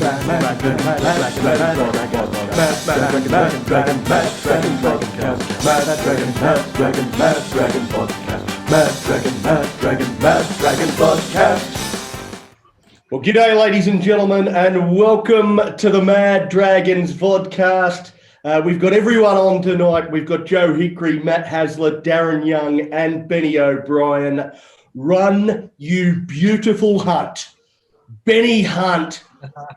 Well, g'day, ladies and gentlemen, and welcome to the Mad Dragons Vodcast. We've got everyone on tonight. We've got Joe Hickory, Matt Haslett, Darren Young, and Benny O'Brien. Run, you beautiful Hunt. Benny Hunt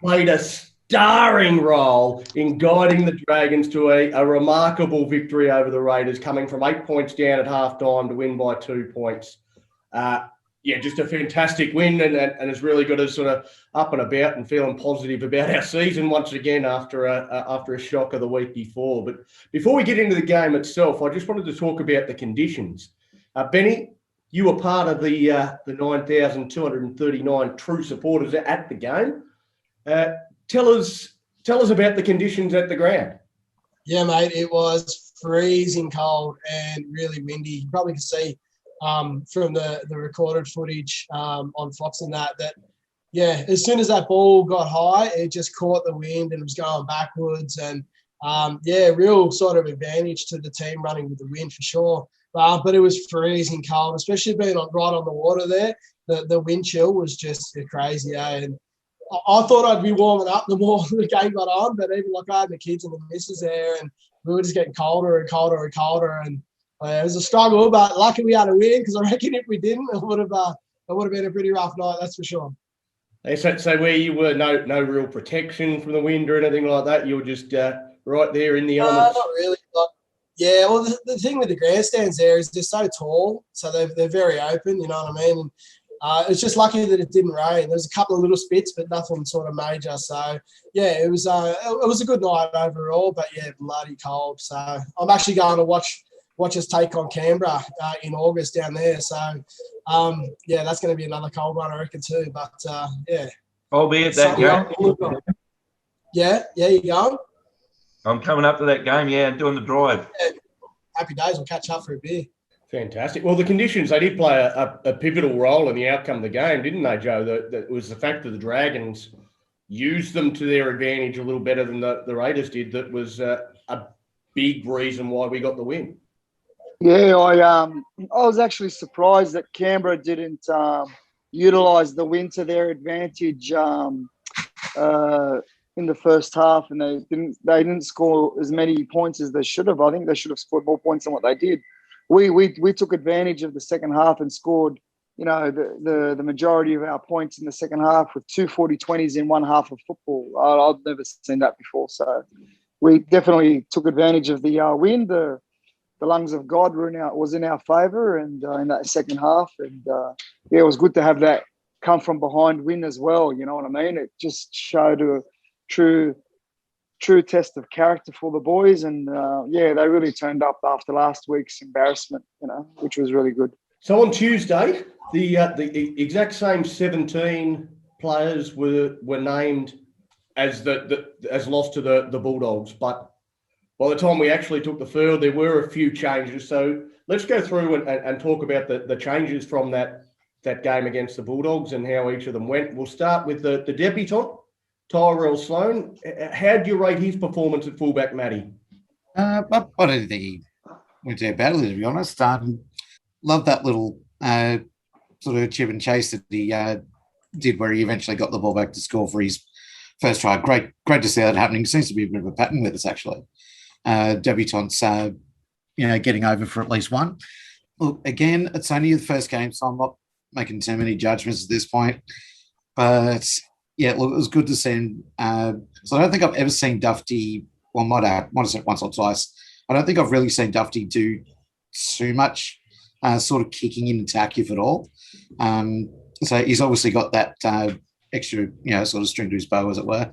played a starring role in guiding the Dragons to a remarkable victory over the Raiders, coming from 8 points down at halftime to win by 2 points. Just a fantastic win, and it's really got us sort of up and about and feeling positive about our season once again after a shock of the week before. But before we get into the game itself, I just wanted to talk about the conditions. Benny, you were part of the 9,239 true supporters at the game. Tell us about the conditions at the ground. Yeah, mate, it was freezing cold and really windy. You probably can see from the recorded footage on Fox and that, as soon as that ball got high, it just caught the wind and it was going backwards. And, real sort of advantage to the team running with the wind for sure. But it was freezing cold, especially being right on the water there. The wind chill was just crazy, And I thought I'd be warming up the more the game got on, but even like I had the kids and the missus there, and we were just getting colder and colder and colder. And it was a struggle, but lucky we had a win, because I reckon if we didn't, it would have been a pretty rough night, that's for sure. So where you were, no real protection from the wind or anything like that? You were just right there in the elements? Not really. The thing with the grandstands there is they're so tall, so they're very open, you know what I mean? And it's just lucky that it didn't rain. There's a couple of little spits, but nothing sort of major. So, it was a good night overall, but, bloody cold. So I'm actually going to watch us take on Canberra in August down there. So, that's going to be another cold one, I reckon, too. But, I'll be at that game. Yeah, you going? I'm coming up to that game, doing the drive. Yeah. Happy days. We'll catch up for a beer. Fantastic. Well, the conditions, they did play a pivotal role in the outcome of the game, didn't they, Joe? That was the fact that the Dragons used them to their advantage a little better than the Raiders did. That was a big reason why we got the win. Yeah, I was actually surprised that Canberra didn't utilise the win to their advantage in the first half, and they didn't score as many points as they should have. I think they should have scored more points than what they did. We took advantage of the second half and scored, the majority of our points in the second half with 2 40-20s in one half of football. I've never seen that before. So we definitely took advantage of the win. The lungs of God was in our favour, and in that second half, and it was good to have that come from behind win as well. You know what I mean? It just showed a true test of character for the boys, and they really turned up after last week's embarrassment, which was really good. So on Tuesday, the exact same 17 players were named as lost to the Bulldogs, but by the time we actually took the field, there were a few changes. So let's go through and talk about the changes from that game against the Bulldogs and how each of them went. We'll start with the debutant, Tyrell Sloan. How do you rate his performance at fullback, Matty? I don't think he went too badly, to be honest. Love that little sort of chip and chase that he did, where he eventually got the ball back to score for his first try. Great to see that happening. Seems to be a bit of a pattern with us, actually. Debutants, getting over for at least one. Look, again, it's only the first game, so I'm not making too many judgments at this point. But it was good to see him. So I don't think I've ever seen Dufty. Well, might have said once or twice. I don't think I've really seen Dufty do too much, sort of kicking in attack, if at all. So he's obviously got that extra, sort of string to his bow, as it were.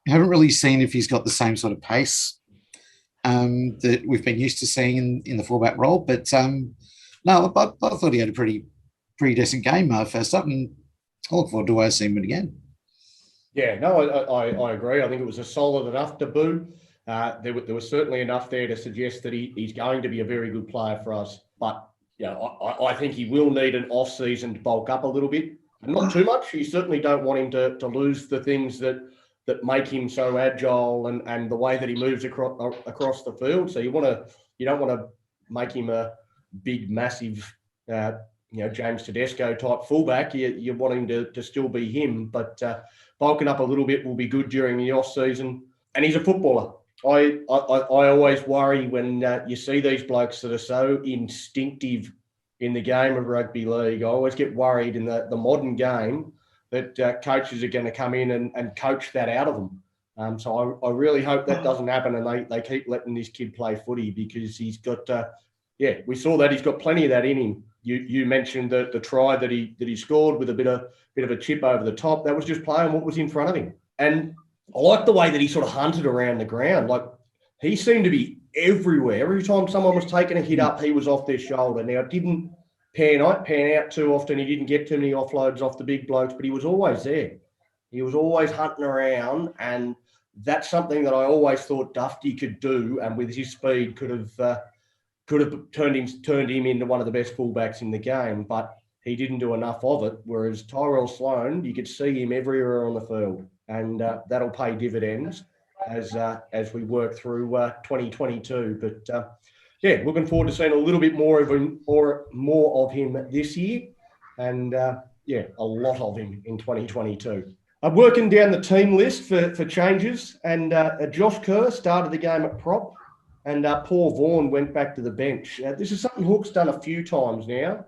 I haven't really seen if he's got the same sort of pace that we've been used to seeing in the fullback role. But no, I thought he had a pretty decent game first up, and I look forward to seeing him again. Yeah, no, I agree. I think it was a solid enough debut. There was certainly enough there to suggest that he's going to be a very good player for us. But I think he will need an off-season to bulk up a little bit. Not too much. You certainly don't want him to lose the things that that make him so agile and the way that he moves across the field. So you don't want to make him a big, massive, James Tedesco type fullback. You want him to still be him, but bulking up a little bit will be good during the off season. And he's a footballer. I always worry when you see these blokes that are so instinctive in the game of rugby league. I always get worried in the modern game that coaches are going to come in and coach that out of them. So I really hope that doesn't happen and they keep letting this kid play footy, because he's got, we saw that he's got plenty of that in him. You mentioned the try that he scored with a bit of a chip over the top. That was just playing what was in front of him. And I like the way that he sort of hunted around the ground. Like, he seemed to be everywhere. Every time someone was taking a hit up, he was off their shoulder. Now, it didn't pan out too often. He didn't get too many offloads off the big blokes, but he was always there. He was always hunting around, and that's something that I always thought Dufty could do, and with his speed could have turned him into one of the best fullbacks in the game, but he didn't do enough of it. Whereas Tyrell Sloan, you could see him everywhere on the field, and that'll pay dividends as we work through 2022. But looking forward to seeing a little bit more of him this year, and a lot of him in 2022. I'm working down the team list for changes, and Josh Kerr started the game at prop, and Paul Vaughan went back to the bench. This is something Hook's done a few times now.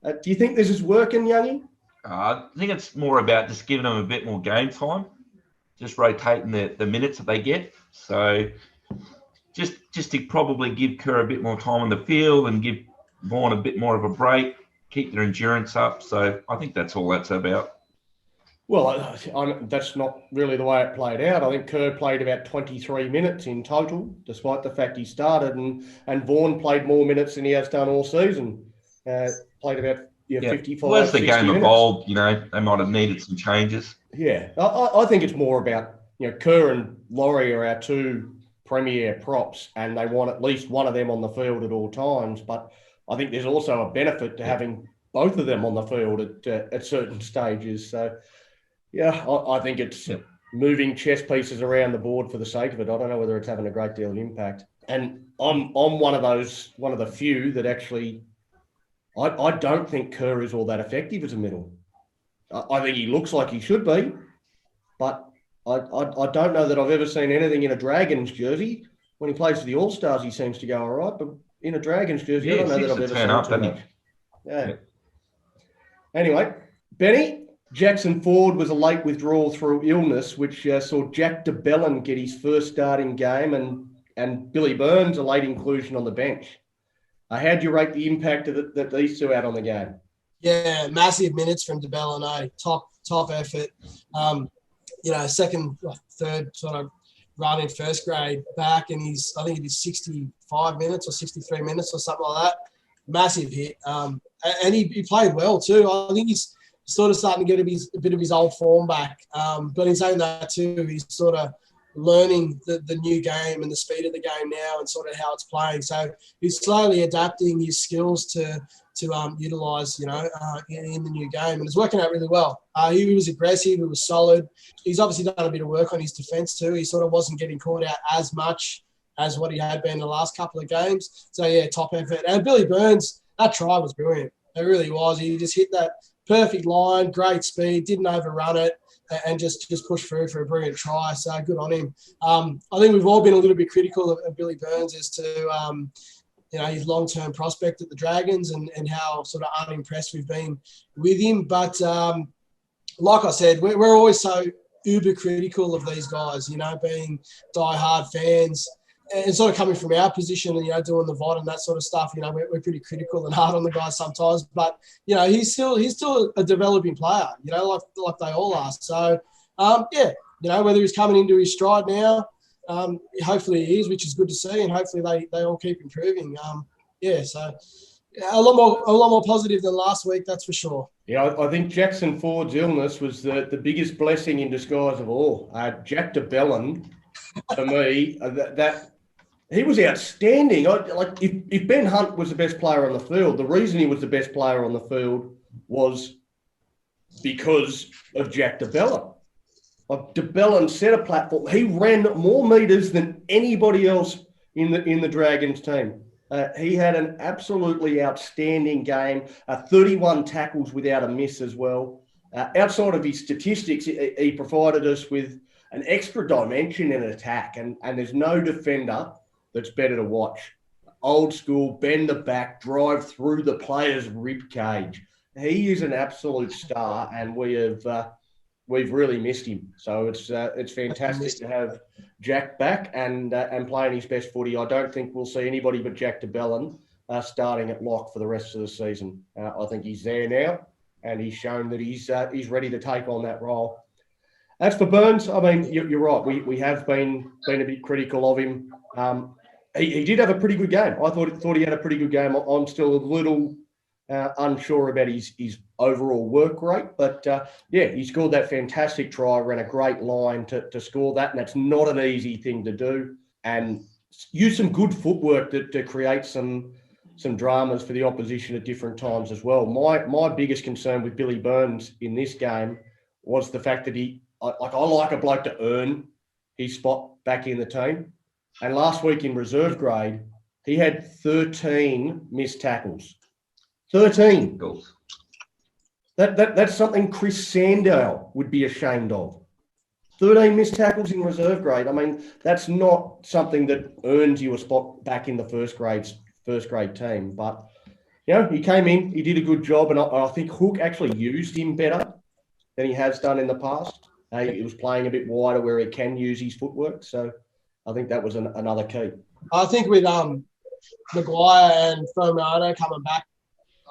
Do you think this is working, Youngie? I think it's more about just giving them a bit more game time, just rotating the minutes that they get. So just to probably give Kerr a bit more time on the field and give Vaughan a bit more of a break, keep their endurance up. So I think that's all that's about. Well, that's not really the way it played out. I think Kerr played about 23 minutes in total, despite the fact he started, and Vaughan played more minutes than he has done all season. Played about 55. Well, as the game minutes. evolved, they might have needed some changes. Yeah, I think it's more about, Kerr and Laurie are our two premier props, and they want at least one of them on the field at all times. But I think there's also a benefit to having both of them on the field at certain stages. So, I think it's moving chess pieces around the board for the sake of it. I don't know whether it's having a great deal of impact. And I'm one of the few that actually, I don't think Kerr is all that effective as a middle. I think he looks like he should be, but I don't know that I've ever seen anything in a Dragons jersey. When he plays for the All-Stars, he seems to go all right, but in a Dragons jersey, I don't know that I've ever seen it too much. Yeah. Anyway, Benny, Jackson Ford was a late withdrawal through illness, which saw Jack de Belin get his first starting game, and Billy Burns a late inclusion on the bench. How do you rate the impact that these two had on the game? Yeah, massive minutes from de Belin, top effort. Second, third sort of run in first grade back, and I think he did 65 minutes or 63 minutes or something like that. Massive hit. And he played well too. I think he's sort of starting to get a bit of his old form back. But in saying that too, he's sort of learning the new game and the speed of the game now and sort of how it's playing. So he's slowly adapting his skills to utilise, in the new game. And it's working out really well. He was aggressive. He was solid. He's obviously done a bit of work on his defence too. He sort of wasn't getting caught out as much as what he had been the last couple of games. So, top effort. And Billy Burns, that try was brilliant. It really was. He just hit that perfect line, great speed, didn't overrun it, and just push through for a brilliant try. So good on him. I think we've all been a little bit critical of Billy Burns as to, his long-term prospect at the Dragons and how sort of unimpressed we've been with him. But like I said, we're always so uber critical of these guys, being die-hard fans. And sort of coming from our position and, doing the VOD and that sort of stuff, we're pretty critical and hard on the guys sometimes. But, he's still a developing player, like they all are. So, whether he's coming into his stride now, hopefully he is, which is good to see. And hopefully they all keep improving. So a lot more positive than last week, that's for sure. Yeah, I think Jackson Ford's illness was the biggest blessing in disguise of all. Jack de Belin, for me, that he was outstanding. If Ben Hunt was the best player on the field, the reason he was the best player on the field was because of Jack de Belin. Like De Belin set a platform. He ran more meters than anybody else in the Dragons team. He had an absolutely outstanding game. 31 tackles without a miss as well. Outside of his statistics, he provided us with an extra dimension in attack, and there's no defender that's better to watch. Old school, bend the back, drive through the player's rib cage. He is an absolute star, and we've really missed him. So it's fantastic to have Jack back and playing his best footy. I don't think we'll see anybody but Jack de Belin starting at lock for the rest of the season. I think he's there now, and he's shown that he's ready to take on that role. As for Burns, I mean, you're right. We have been a bit critical of him. He did have a pretty good game. I thought he had a pretty good game. I'm still a little unsure about his overall work rate, but he scored that fantastic try, ran a great line to score that, and that's not an easy thing to do. And use some good footwork to create some dramas for the opposition at different times as well. My biggest concern with Billy Burns in this game was the fact that I like a bloke to earn his spot back in the team. And last week in reserve grade, he had 13 missed tackles. 13 goals. That's something Chris Sandow would be ashamed of. 13 missed tackles in reserve grade. I mean, that's not something that earns you a spot back in the first grade team. But he came in, he did a good job, and I think Hook actually used him better than he has done in the past. He was playing a bit wider where he can use his footwork. So I think that was another key. I think with Maguire and Firmino coming back,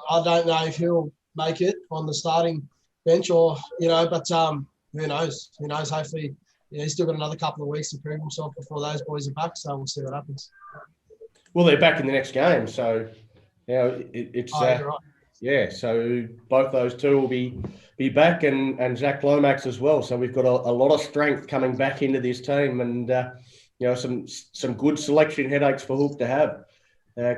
I don't know if he'll make it on the starting bench but who knows? Who knows? Hopefully, he's still got another couple of weeks to prove himself before those boys are back, so we'll see what happens. Well, they're back in the next game, so it's right. Yeah, so both those two will be back, and Zach Lomax as well. So we've got a lot of strength coming back into this team, and some good selection headaches for Hook to have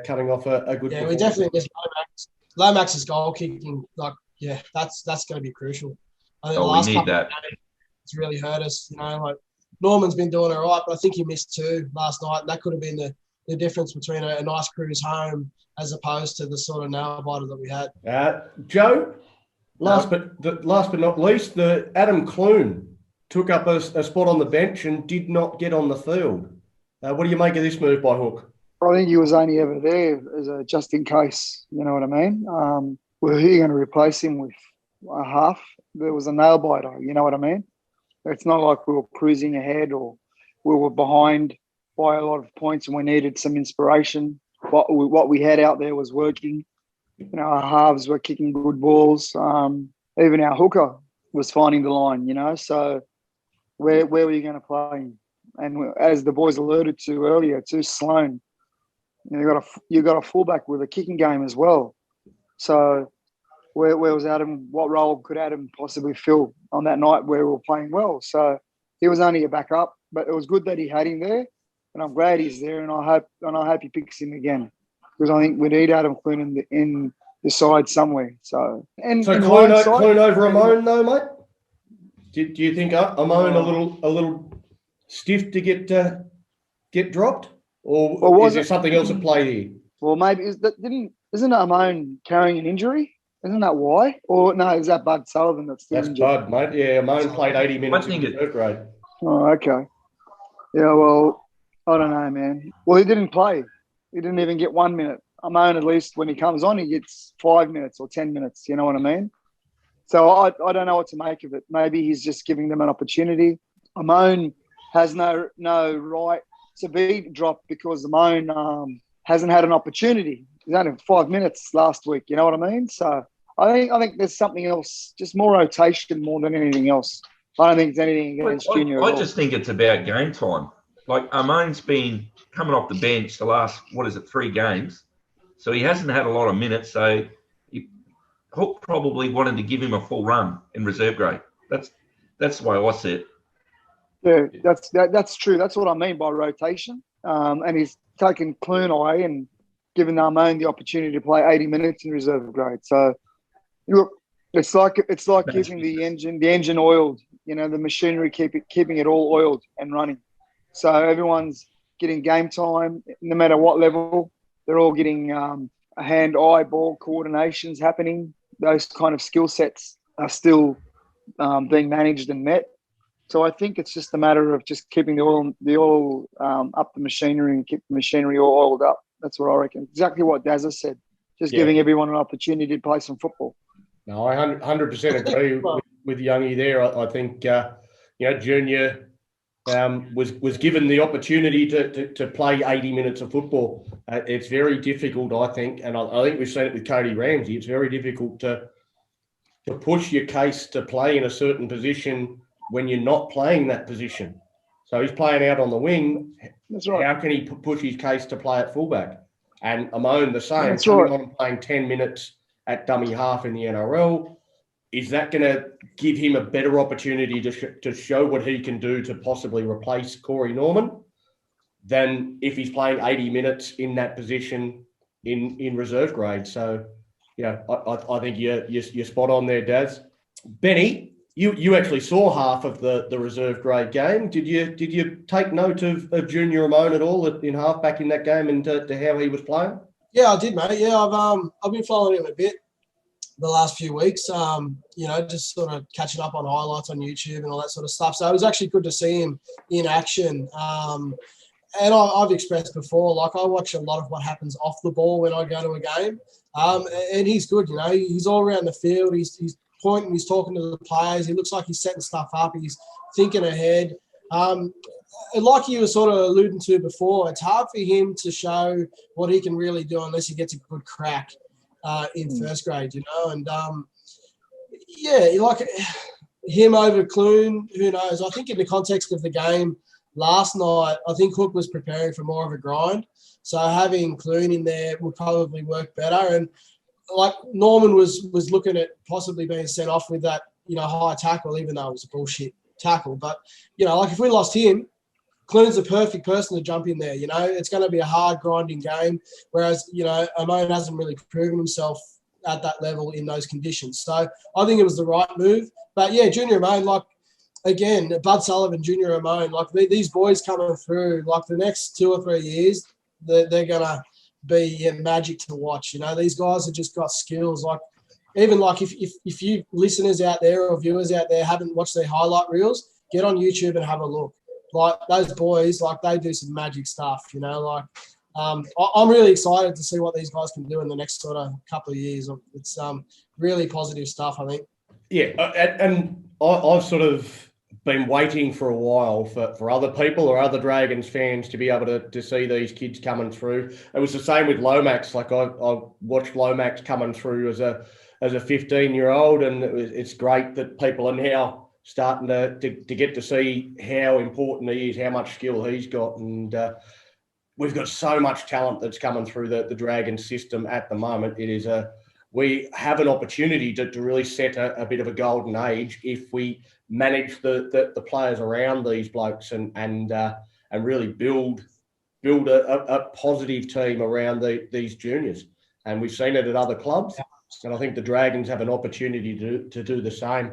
coming off a good. Yeah, we definitely miss Lomax. Lomax's goal kicking, that's going to be crucial. I think the last we need that. It's really hurt us. Norman's been doing all right, but I think he missed 2 last night, and that could have been the difference between a nice cruise home as opposed to the sort of nail biter that we had. Joe, last but not least, the Adam Clune took up a spot on the bench and did not get on the field. What do you make of this move by Hook? I think he was only ever there as a just in case, you know what I mean? Were he going to replace him with a half? There was a nail biter, you know what I mean? It's not like we were cruising ahead or we were behind by a lot of points and we needed some inspiration. What we had out there was working. Our halves were kicking good balls. Even our hooker was finding the line, So where were you going to play him? And as the boys alluded to earlier, too, Sloan. You got a fullback with a kicking game as well. So where was Adam? What role could Adam possibly fill on that night where we were playing well? So he was only a backup, but it was good that he had him there, and I'm glad he's there. And I hope he picks him again, because I think we need Adam Clune in the side somewhere. So Clune over Amon though, mate. Do you think Amon a little stiff to get dropped? Or is there something else at play here? Well, maybe isn't Amon carrying an injury? Isn't that why? Or no, is that Bud Sullivan that's still injured? That's Bud, mate. Yeah, Amon played 80 minutes in the third grade. Oh, okay. Yeah, well, I don't know, man. Well, he didn't play. He didn't even get 1 minute. Amon, at least when he comes on, he gets 5 minutes or 10 minutes. You know what I mean? So I don't know what to make of it. Maybe he's just giving them an opportunity. Amon has no right to be dropped because Amon hasn't had an opportunity. He's only 5 minutes last week. You know what I mean? So I think there's something else, just more rotation more than anything else. I don't think it's anything against Junior. I just think it's about game time. Like Amon's been coming off the bench the last 3 games, so he hasn't had a lot of minutes. So Hook probably wanted to give him a full run in reserve grade. That's the way I see it. Yeah, that's true. That's what I mean by rotation. And he's taken Clune away and given Amon the opportunity to play 80 minutes in reserve grade. So look, it's like keeping the engine oiled the machinery, keeping it all oiled and running. So everyone's getting game time, no matter what level. They're all getting hand-eye ball coordinations happening. Those kind of skill sets are still being managed and met. So I think it's just a matter of just keeping the oil up the machinery and keep the machinery all oiled up. That's what I reckon. Exactly what Daz has said. Just giving everyone an opportunity to play some football. No, I 100% agree with Youngie there. I think Junior was given the opportunity to play 80 minutes of football. It's very difficult, I think, and I think we've seen it with Cody Ramsey. It's very difficult to push your case to play in a certain position when you're not playing that position. So he's playing out on the wing. That's right. How can he push his case to play at fullback? And Amon the same. That's coming right. on and playing 10 minutes at dummy half in the NRL. Is that going to give him a better opportunity to show what he can do to possibly replace Corey Norman than if he's playing 80 minutes in that position in reserve grade? So, I think you're spot on there, Daz. Benny, you actually saw half of the reserve grade game. Did you take note of Junior Amon at all in halfback in that game and to how he was playing? Yeah, I did, mate. Yeah, I've been following him a bit the last few weeks. Just sort of catching up on highlights on YouTube and all that sort of stuff. So it was actually good to see him in action. And I've expressed before, like I watch a lot of what happens off the ball when I go to a game. And he's good, he's all around the field. He's pointing, he's talking to the players. He looks like he's setting stuff up. He's thinking ahead. And like you were sort of alluding to before, it's hard for him to show what he can really do unless he gets a good crack in first grade, And, like him over Clune, who knows? I think in the context of the game last night, I think Hook was preparing for more of a grind. So having Clune in there would probably work better. And like Norman was looking at possibly being sent off with that, high tackle, even though it was a bullshit tackle. But, like if we lost him, Clune's the perfect person to jump in there. It's going to be a hard grinding game. Whereas, Amon hasn't really proven himself at that level in those conditions. So I think it was the right move. But yeah, Junior Amon, like, again, Bud Sullivan, Junior Amon, like these boys coming through, like the next 2 or 3 years, they're going to be magic to watch. These guys have just got skills. Like, even like if you listeners out there or viewers out there haven't watched their highlight reels, get on YouTube and have a look. Like those boys, like they do some magic stuff, I'm really excited to see what these guys can do in the next sort of couple of years. It's really positive stuff, I think. Yeah, and I've sort of been waiting for a while for other people or other Dragons fans to be able to see these kids coming through. It was the same with Lomax. Like I watched Lomax coming through as a 15-year-old, and it's great that people are now starting to get to see how important he is, how much skill he's got. And we've got so much talent that's coming through the Dragon system at the moment. We have an opportunity to really set a bit of a golden age if we manage the players around these blokes and really build a positive team around these juniors. And we've seen it at other clubs, and I think the Dragons have an opportunity to do the same.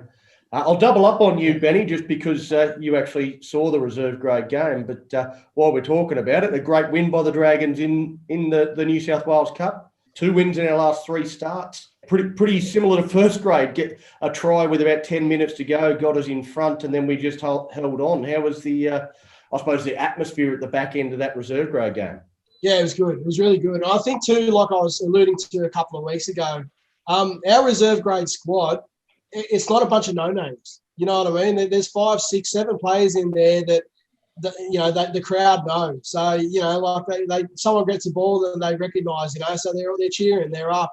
I'll double up on you, Benny, just because you actually saw the reserve grade game. But while we're talking about it, a great win by the Dragons in the New South Wales Cup. 2 wins in our last 3 starts. Pretty similar to first grade. Get a try with about 10 minutes to go, got us in front, and then we just held on. How was the atmosphere at the back end of that reserve grade game? Yeah, it was good. It was really good. I think too, like I was alluding to a couple of weeks ago, our reserve grade squad, it's not a bunch of no-names. You know what I mean? There's 5, 6, 7 players in there that the crowd know. So, like someone gets the ball and they recognise, so they're cheering, they're up.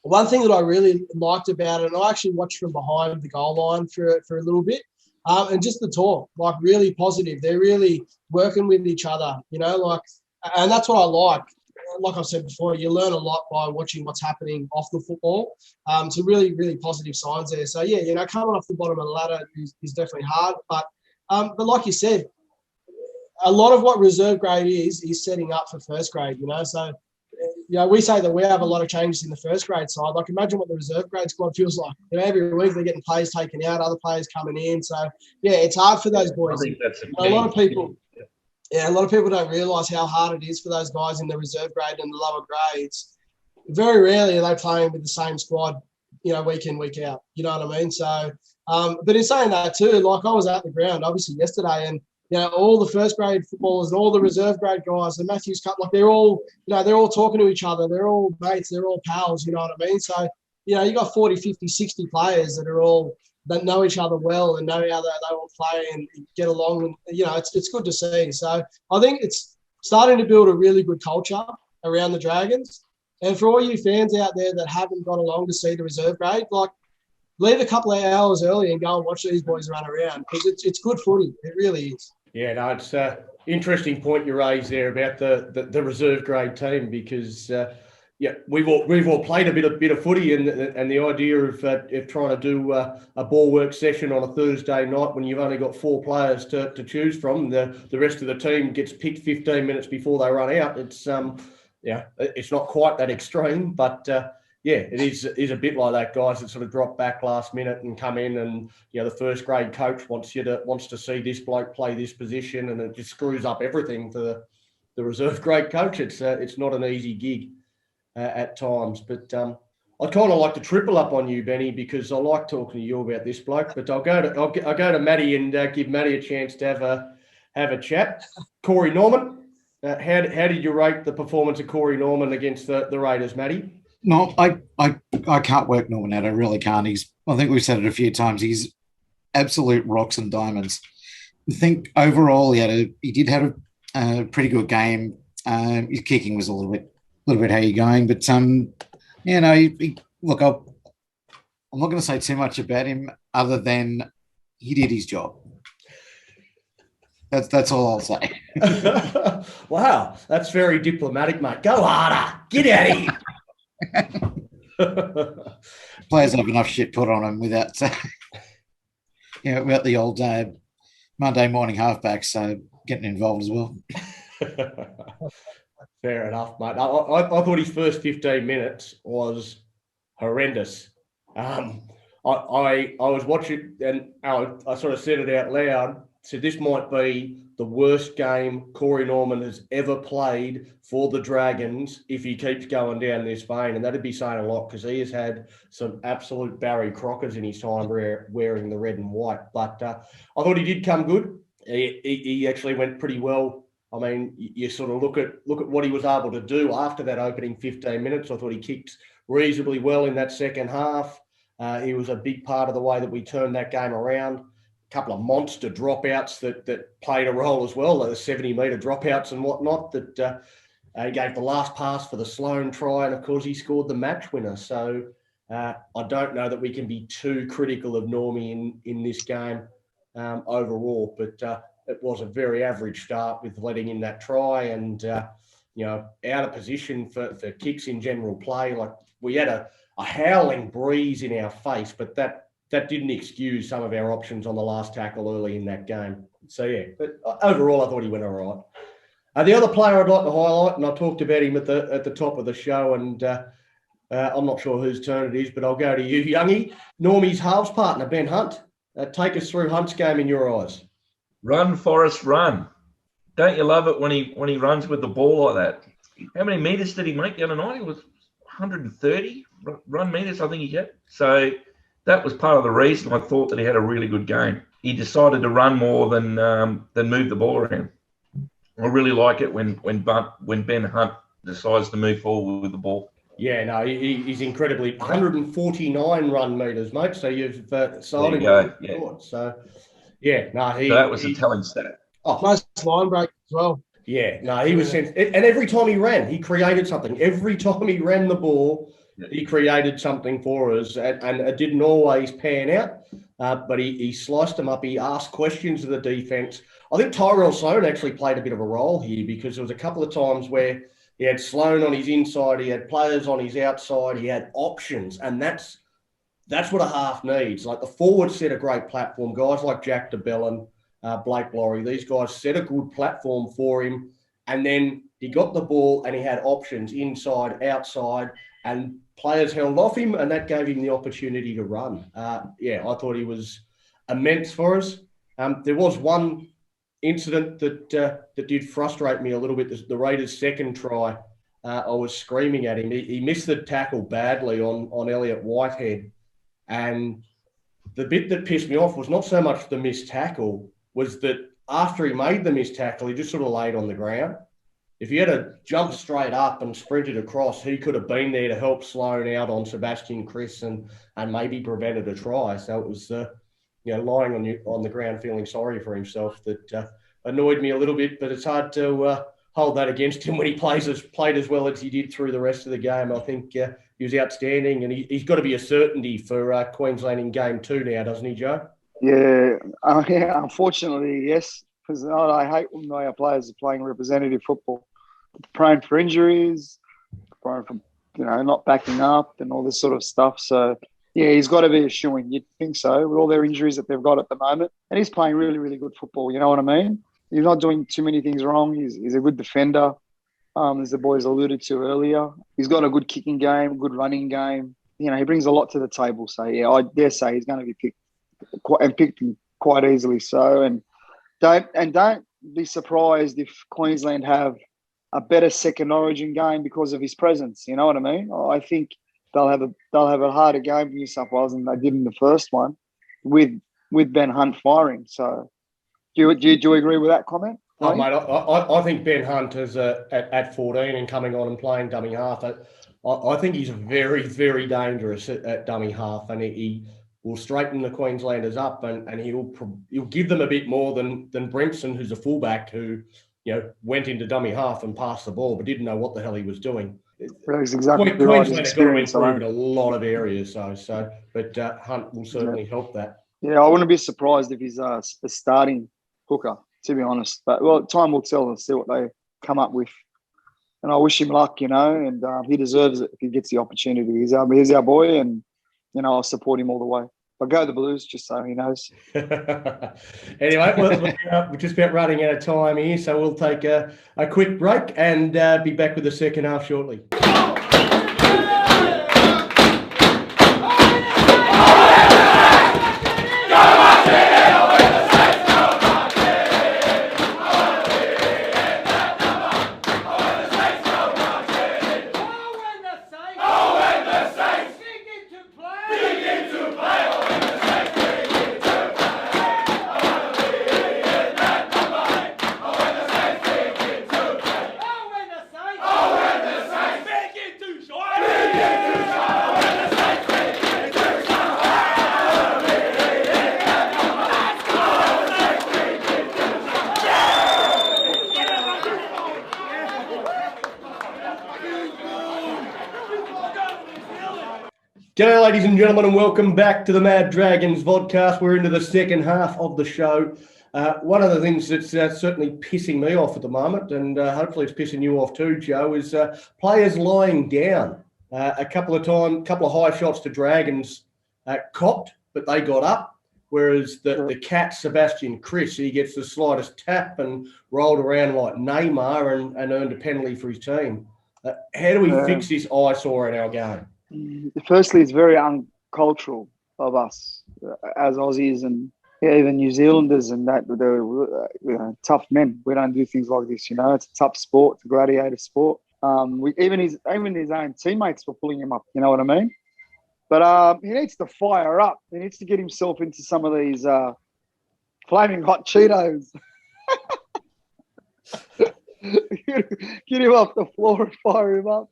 One thing that I really liked about it, and I actually watched from behind the goal line for a little bit, and just the talk, like really positive. They're really working with each other, and that's what I like. Like I've said before, you learn a lot by watching what's happening off the football. So really, really positive signs there. So, yeah, coming off the bottom of the ladder is definitely hard. But like you said, a lot of what reserve grade is setting up for first grade, So we say that we have a lot of changes in the first grade side. Like, imagine what the reserve grade squad feels like. Every week they're getting players taken out, other players coming in. So, yeah, it's hard for those boys. I think that's a lot of people don't realise how hard it is for those guys in the reserve grade and the lower grades. Very rarely are they playing with the same squad, week in, week out. You know what I mean? So, but in saying that too, like, I was at the ground obviously yesterday, and all the first grade footballers and all the reserve grade guys, the Matthews Cup, like, they're all talking to each other. They're all mates. They're all pals. You know what I mean? So, you got 40, 50, 60 players that know each other well and know how they all play and get along. And, it's good to see. So I think it's starting to build a really good culture around the Dragons. And for all you fans out there that haven't gone along to see the reserve grade, like, leave a couple of hours early and go and watch these boys run around, because it's good footy. It really is. Yeah, no, it's an interesting point you raised there about the reserve grade team, because we've all played a bit of footy, and the idea of trying to do a ball work session on a Thursday night when you've only got 4 players to choose from, the rest of the team gets picked 15 minutes before they run out. It's it's not quite that extreme, but it is a bit like that, guys that sort of drop back last minute and come in, and the first grade coach wants to see this bloke play this position, and it just screws up everything for the reserve grade coach. It's not an easy gig at times, but I'd kind of like to triple up on you, Benny, because I like talking to you about this bloke. But I'll go to Matty and give Matty a chance to have a chat. Corey Norman, how did you rate the performance of Corey Norman against the Raiders, Matty? No, I can't work Norman out. I really can't. I think we've said it a few times. He's absolute rocks and diamonds. I think overall he did have a pretty good game. His kicking was a little bit how you're going, but look, I'm not going to say too much about him other than he did his job. That's all I'll say. Wow, that's very diplomatic, mate. Go harder. Get out of here. Players have enough shit put on them without the old Monday morning halfbacks getting involved as well. Fair enough, mate. I thought his first 15 minutes was horrendous. I was watching, and I sort of said it out loud. So this might be the worst game Corey Norman has ever played for the Dragons if he keeps going down this vein. And that'd be saying a lot, because he has had some absolute Barry Crockers in his time wearing the red and white. But I thought he did come good. He actually went pretty well. I mean, you sort of look at what he was able to do after that opening 15 minutes. I thought he kicked reasonably well in that second half. He was a big part of the way that we turned that game around. Couple of monster dropouts that played a role as well, the 70-metre dropouts and whatnot, that he gave the last pass for the Sloan try, and of course he scored the match winner. So I don't know that we can be too critical of Normie in this game overall, but it was a very average start with letting in that try, and out of position for kicks in general play. Like, we had a howling breeze in our face, but that didn't excuse some of our options on the last tackle early in that game. So, yeah, but overall, I thought he went all right. The other player I'd like to highlight, and I talked about him at the top of the show, and I'm not sure whose turn it is, but I'll go to you, Youngie. Normie's halves partner, Ben Hunt. Take us through Hunt's game in your eyes. Run, Forrest, run. Don't you love it when he runs with the ball like that? How many metres did he make the other night? It was 130 run metres, I think he had. So that was part of the reason I thought that he had a really good game. He decided to run more than move the ball around. I really like it when Ben Hunt decides to move forward with the ball. Yeah, no, he's incredibly 149 run metres, mate. So you've sold him. Yeah. So, yeah, no, so that was a telling stat. Most line break as well. Yeah, no, he was, and every time he ran, he created something. Every time he ran the ball, he created something for us, and it didn't always pan out, but he sliced them up. He asked questions of the defence. I think Tyrell Sloan actually played a bit of a role here, because there was a couple of times where he had Sloan on his inside, he had players on his outside, he had options, and that's what a half needs. Like, the forwards set a great platform. Guys like Jack DeBellin, Blake Lawrie, these guys set a good platform for him And then he got the ball and he had options inside, outside, and players held off him, and that gave him the opportunity to run. I thought he was immense for us. There was one incident that did frustrate me a little bit. The Raiders' second try, I was screaming at him. He missed the tackle badly on Elliot Whitehead. And the bit that pissed me off was not so much the missed tackle, was that after he made the missed tackle, he just sort of laid on the ground. If he had jumped straight up and sprinted across, he could have been there to help Sloan out on Sebastian Chris and maybe prevented a try. So it was, lying on the ground feeling sorry for himself that annoyed me a little bit, but it's hard to hold that against him when he played as well as he did through the rest of the game. I think he was outstanding, and he's got to be a certainty for Queensland in game 2 now, doesn't he, Joe? Yeah, unfortunately, yes. Because I hate when our players are playing representative football, prone for injuries, prone for not backing up and all this sort of stuff. So yeah, he's got to be a shoo-in. You'd think so with all their injuries that they've got at the moment, and he's playing really, really good football. You know what I mean? He's not doing too many things wrong. He's a good defender, as the boys alluded to earlier. He's got a good kicking game, good running game. He brings a lot to the table. So yeah, I dare say he's going to be picked quite easily. So and don't be surprised if Queensland have a better second Origin game because of his presence. You know what I mean? I think they'll have a harder game for New South Wales than they did in the first one, with Ben Hunt firing. So, do you agree with that comment? Oh, mate, I think Ben Hunt is at 14 and coming on and playing dummy half. I think he's very, very dangerous at dummy half, and he will straighten the Queenslanders up, and he'll give them a bit more than Brimson, who's a fullback who went into dummy half and passed the ball but didn't know what the hell he was doing. That's exactly Queensland have got to improve in a lot of areas, but Hunt will certainly help that. Yeah, I wouldn't be surprised if he's a starting hooker, to be honest. But time will tell and see what they come up with. And I wish him luck, and he deserves it if he gets the opportunity. He's our boy, and I'll support him all the way. But go the Blues, just so he knows. Anyway, we're just about running out of time here, so we'll take a quick break and be back with the second half shortly. G'day, ladies and gentlemen, and welcome back to the Mad Dragons vodcast. We're into the second half of the show. One of the things that's certainly pissing me off at the moment, and hopefully it's pissing you off too, Joe, is players lying down. A couple of high shots to Dragons copped, but they got up. Whereas the cat, Sebastian Chris, he gets the slightest tap and rolled around like Neymar and earned a penalty for his team. How do we fix this eyesore in our game? Firstly, it's very uncultural of us as Aussies and even New Zealanders, and that they're tough men. We don't do things like this. It's a tough sport, it's a gladiator sport. Even his own teammates were pulling him up. You know what I mean? But he needs to fire up. He needs to get himself into some of these flaming hot Cheetos. Get him off the floor and fire him up.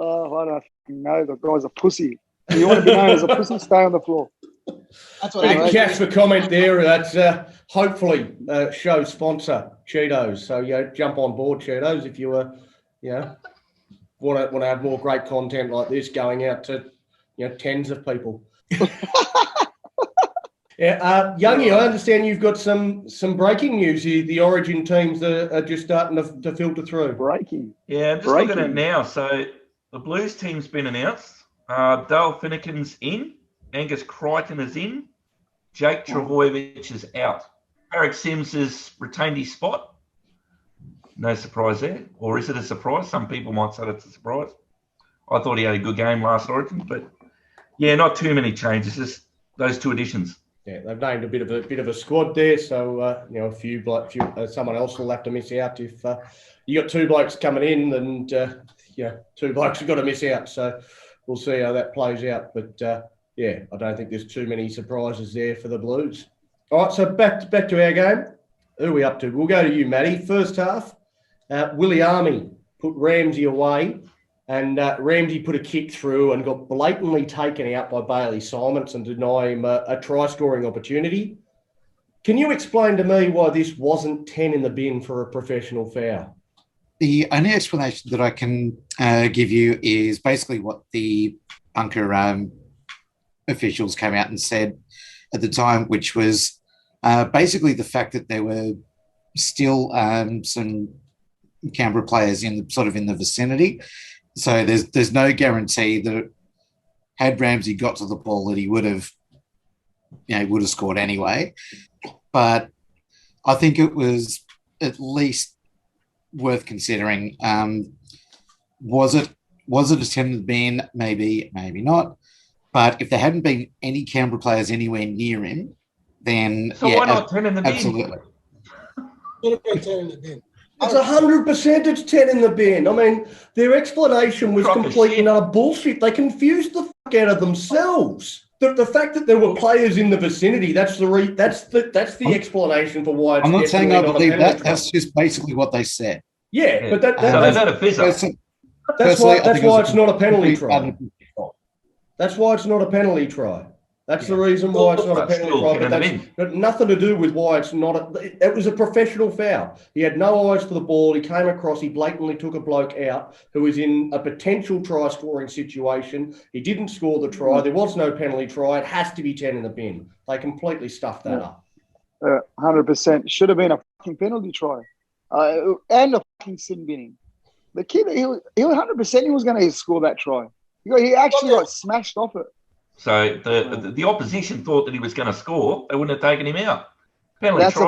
I don't know. The guy's a pussy. You want to be known as a pussy? Stay on the floor. That's what I mean. Catch the comment there. That's hopefully show sponsor Cheetos. So jump on board Cheetos if you want to have more great content like this going out to tens of people. Yeah, Youngie, I understand you've got some breaking news here. The Origin teams are just starting to filter through. Breaking. Yeah, I'm just looking at it now. So the Blues team's been announced. Dale Finnegan's in. Angus Crichton is in. Jake Trbojevic is out. Eric Sims has retained his spot. No surprise there. Or is it a surprise? Some people might say it's a surprise. I thought he had a good game last Origin, but yeah, not too many changes. Just those two additions. Yeah, they've named a bit of a squad there, so someone else will have to miss out if you got two blokes coming in, and two blokes have got to miss out. So we'll see how that plays out. But I don't think there's too many surprises there for the Blues. All right, so back to our game. Who are we up to? We'll go to you, Matty. First half, Willie Army put Ramsey away. And Ramsey put a kick through and got blatantly taken out by Bailey Simons and deny him a try-scoring opportunity. Can you explain to me why this wasn't 10 in the bin for a professional foul? The only explanation that I can give you is basically what the bunker officials came out and said at the time, which was basically the fact that there were still some Canberra players in the vicinity. So there's no guarantee that had Ramsey got to the ball that he would have scored anyway. But I think it was at least worth considering. Was it a 10 in the bin? Maybe not. But if there hadn't been any Canberra players anywhere near him, then so why not 10 in the bin? Absolutely. Should have been 10 in the bin. It's 100% it's 10 in the bin. I mean, their explanation was complete and utter bullshit. They confused the fuck out of themselves. The fact that there were players in the vicinity, that's the explanation for why it's I'm not saying I believe that. Try. That's just basically what they said. Yeah, but so they've had a fizzer. That's why it's not a penalty try. That's why it's not a penalty try. That's the reason why it's not a penalty try, but that's got nothing to do with why it's not. It was a professional foul. He had no eyes for the ball. He came across. He blatantly took a bloke out who was in a potential try-scoring situation. He didn't score the try. There was no penalty try. It has to be 10 in the bin. They completely stuffed that up. 100%. Should have been a fucking penalty try. And a fucking sin binning. The kid, he was 100% he was going to score that try. He actually got smashed off it. So the opposition thought that he was going to score. They wouldn't have taken him out. Penalty That's try.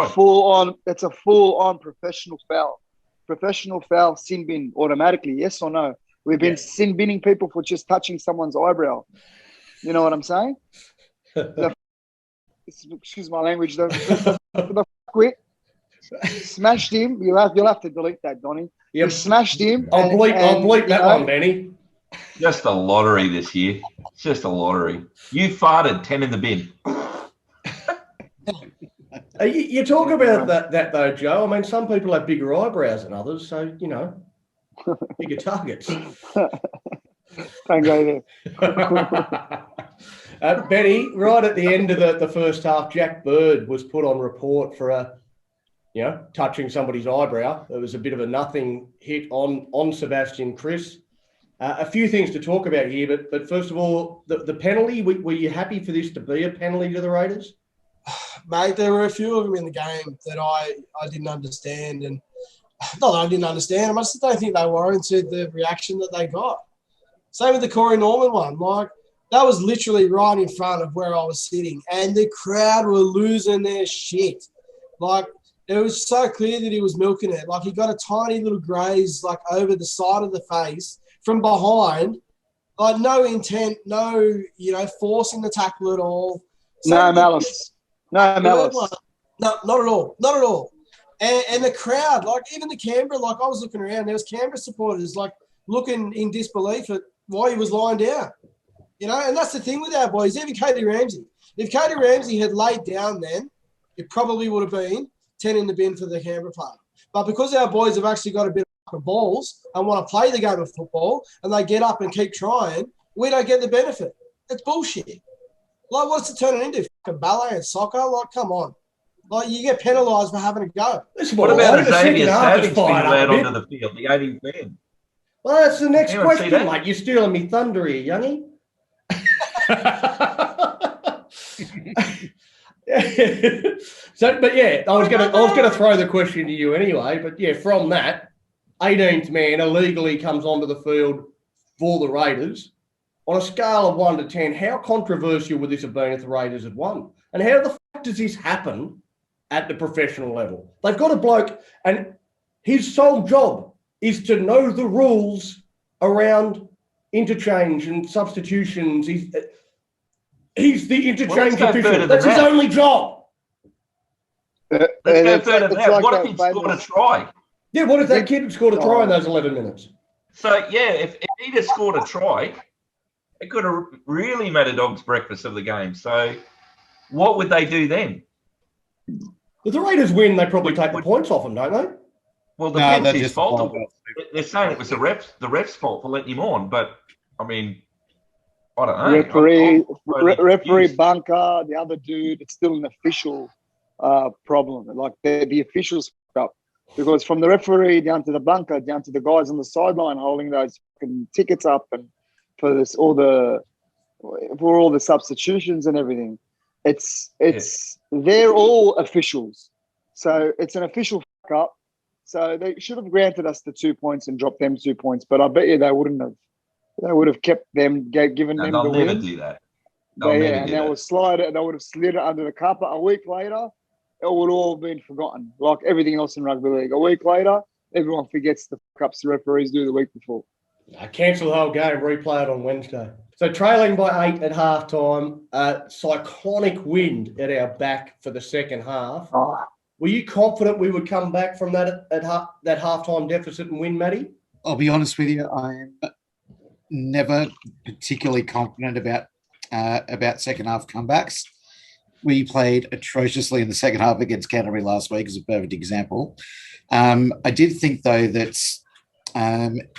That's a full-on professional foul. Professional foul, sin bin automatically, yes or no? We've been sin binning people for just touching someone's eyebrow. You know what I'm saying? Excuse my language. The quit. Smashed him. You'll have to delete that, Donnie. Yep. You smashed him. I'll bleep that one, Benny. Just a lottery this year. It's just a lottery. You farted 10 in the bin. You talk about that though, Joe. I mean, some people have bigger eyebrows than others, so bigger targets. Don't go there. Benny, right at the end of the first half, Jack Bird was put on report for touching somebody's eyebrow. It was a bit of a nothing hit on Sebastian Kris. A few things to talk about here, but first of all, the penalty, were you happy for this to be a penalty to the Raiders? Mate, there were a few of them in the game that I didn't understand. And not that I didn't understand, I just don't think they warranted the reaction that they got. Same with the Corey Norman one. Like, that was literally right in front of where I was sitting, and the crowd were losing their shit. Like, it was so clear that he was milking it. Like, he got a tiny little graze, like, over the side of the face from behind. Like, no intent, no, forcing the tackle at all. No malice. No malice. No, not at all. Not at all. And the crowd, like, even the Canberra, like, I was looking around, there was Canberra supporters, like, looking in disbelief at why he was lying down. And that's the thing with our boys, even Katie Ramsey. If Katie Ramsey had laid down then, it probably would have been 10 in the bin for the Canberra player. But because our boys have actually got a bit of balls and want to play the game of football and they get up and keep trying, we don't get the benefit. It's bullshit. Like, what's it turning into? Fucking ballet and soccer? Like, come on. Like, you get penalised for having a go. What about Xavier Savage being allowed onto the field, the 18th man? Well, that's the next question, mate. You're stealing me thunder here, youngie. I was gonna throw the question to you anyway. But yeah, from that, 18th man illegally comes onto the field for the Raiders. On a scale of 1 to 10, how controversial would this have been if the Raiders had won? And how the fuck does this happen at the professional level? They've got a bloke, and His sole job is to know the rules around interchange and substitutions. He's the interchange official. That's his only job. Let's go further than that. What if he'd scored a try? Yeah, what if that kid had scored a try in those 11 minutes? So, yeah, if he'd have scored a try, it could have really made a dog's breakfast of the game. So what would they do then? If the Raiders win, they probably take the points off him, don't they? Well, that's his fault. They're saying it was the ref's fault for letting him on, but, I mean, I don't know. Referee Bunker, the other dude, it's still an official problem. Like, the officials fucked up. Because from the referee down to the bunker, down to the guys on the sideline holding those fucking tickets up and for all the substitutions and everything, they're all officials. So it's an official fuck up. So they should have granted us the 2 points and dropped them 2 points, but I bet you they wouldn't have. They would have kept them, given them the win. They'll never do that. They would slide it. They would have slid it under the carpet. A week later, it would all been forgotten, like everything else in rugby league. A week later, everyone forgets the fuck ups the referees do the week before. Cancel the whole game, replay it on Wednesday. So trailing by 8 at halftime, cyclonic wind at our back for the second half. Oh. Were you confident we would come back from that that halftime deficit and win, Matty? I'll be honest with you, I am never particularly confident about second half comebacks. We played atrociously in the second half against Canterbury last week as a perfect example. I did think, though, that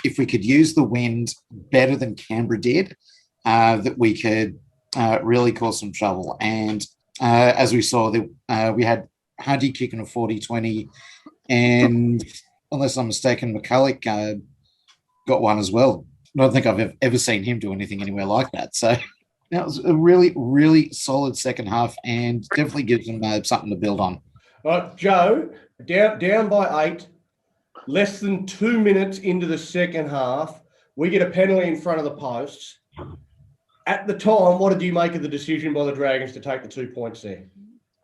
if we could use the wind better than Canberra did, that we could really cause some trouble. And as we saw, we had Hunty kicking a 40-20, and unless I'm mistaken, McCulloch got one as well. I don't think I've ever seen him do anything anywhere like that. So that was a really, really solid second half and definitely gives them something to build on. Joe, down by 8, less than 2 minutes into the second half, we get a penalty in front of the posts. At the time, what did you make of the decision by the Dragons to take the 2 points there?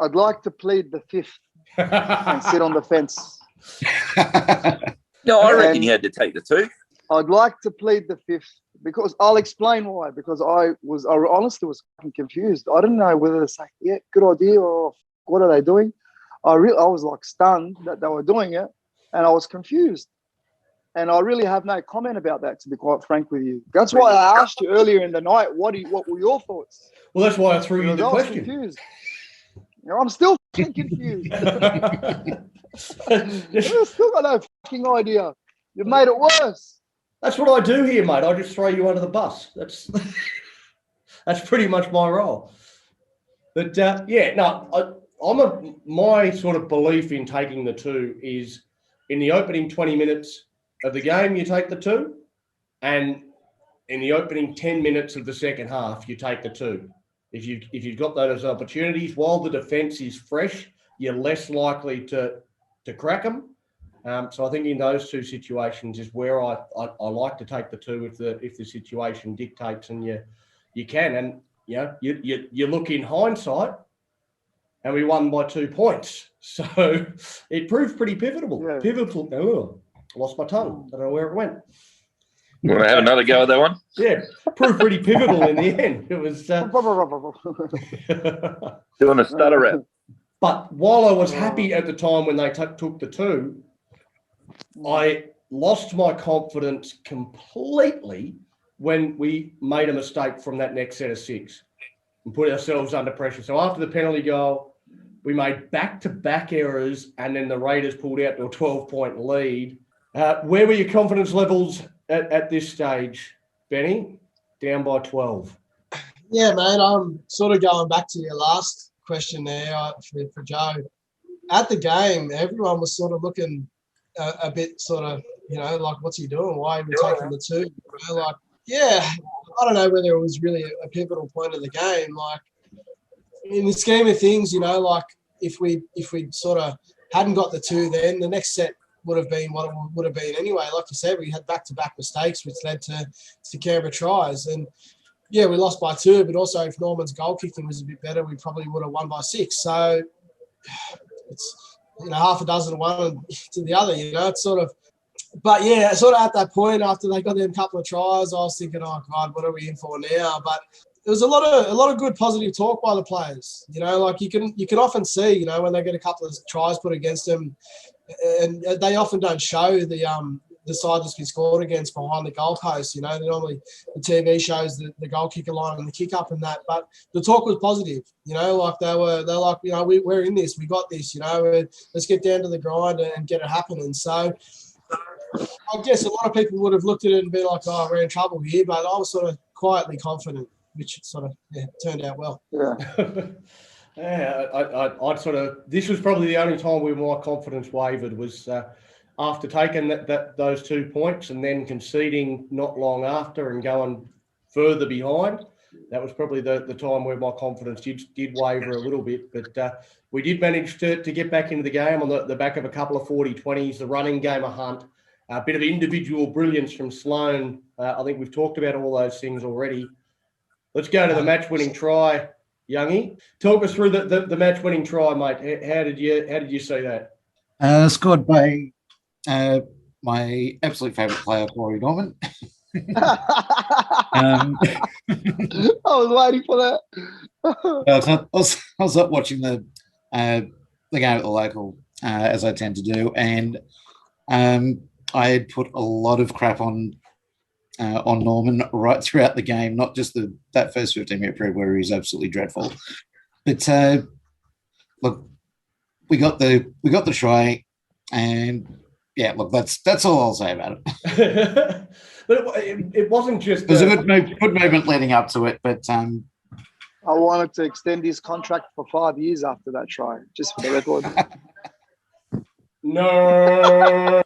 I'd like to plead the fifth and sit on the fence. No, I reckon you had to take the 2. I'd like to plead the fifth because I'll explain why. Because I honestly was fucking confused. I didn't know whether to say, yeah, good idea, or what are they doing? I was like stunned that they were doing it, and I was confused. And I really have no comment about that, to be quite frank with you. That's why I asked you earlier in the night, what were your thoughts? Well, that's why I threw you the question. Confused. I'm still fucking confused. I've still got no fucking idea. You've made it worse. That's what I do here, mate. I just throw you under the bus. That's pretty much my role. But my sort of belief in taking the 2 is in the opening 20 minutes of the game, you take the 2, and in the opening 10 minutes of the second half, you take the 2. If you've got those opportunities while the defence is fresh, you're less likely to crack them. So I think in those 2 situations is where I like to take the 2 if the situation dictates and you can. And you look in hindsight, and we won by 2 points. So it proved pretty pivotal. Yeah. Pivotal. Oh, lost my tongue. I don't know where it went. You want to have another go at that one? Yeah, proved pretty pivotal in the end. It was. Doing a stutter rap. But while I was happy at the time when they took the 2, I lost my confidence completely when we made a mistake from that next set of 6 and put ourselves under pressure. So after the penalty goal, we made back-to-back errors, and then the Raiders pulled out to a 12-point lead. Where were your confidence levels at this stage, Benny? Down by 12. Yeah, mate, I'm sort of going back to your last question there for Joe. At the game, everyone was sort of looking a bit sort of, like, what's he doing? Why are we taking the 2? I don't know whether it was really a pivotal point of the game. Like, in the scheme of things, like, if we sort of hadn't got the 2 then, the next set would have been what it would have been anyway. Like you said, we had back-to-back mistakes, which led to Canberra tries. And, yeah, we lost by 2, but also if Norman's goal kicking was a bit better, we probably would have won by 6. So half a dozen one to the other. It's sort of. But yeah, sort of at that point after they got them couple of tries, I was thinking, oh God, what are we in for now? But there was a lot of good positive talk by the players. Like you can often see, when they get a couple of tries put against them, and they often don't show the side that's been scored against behind the goalpost. Normally the TV shows the goal kicker line and the kick up and that, but the talk was positive. Like they're like, we're in this, we got this. Let's get down to the grind and get it happening. So I guess a lot of people would have looked at it and been like, oh, we're in trouble here, but I was sort of quietly confident, which sort of turned out well. Yeah. Yeah, I'd sort of. This was probably the only time where my confidence wavered was after taking those 2 points and then conceding not long after and going further behind. That was probably the time where my confidence did waver a little bit. But we did manage to get back into the game on the back of a couple of 40-20s, the running game, a hunt, a bit of individual brilliance from Sloan. I think we've talked about all those things already. Let's go to the match-winning try, Youngie. Talk us through the match-winning try, mate. How did you see that? Scored by my absolute favourite player, Corey Norman. I was waiting for that. I was up watching the game at the local, as I tend to do, and I had put a lot of crap on Norman right throughout the game, not just that first 15-minute period where he was absolutely dreadful. But look, we got the try, and yeah, look, that's all I'll say about it. But it wasn't just. There was a good movement leading up to it, but I wanted to extend his contract for 5 years after that try, just for the record. No.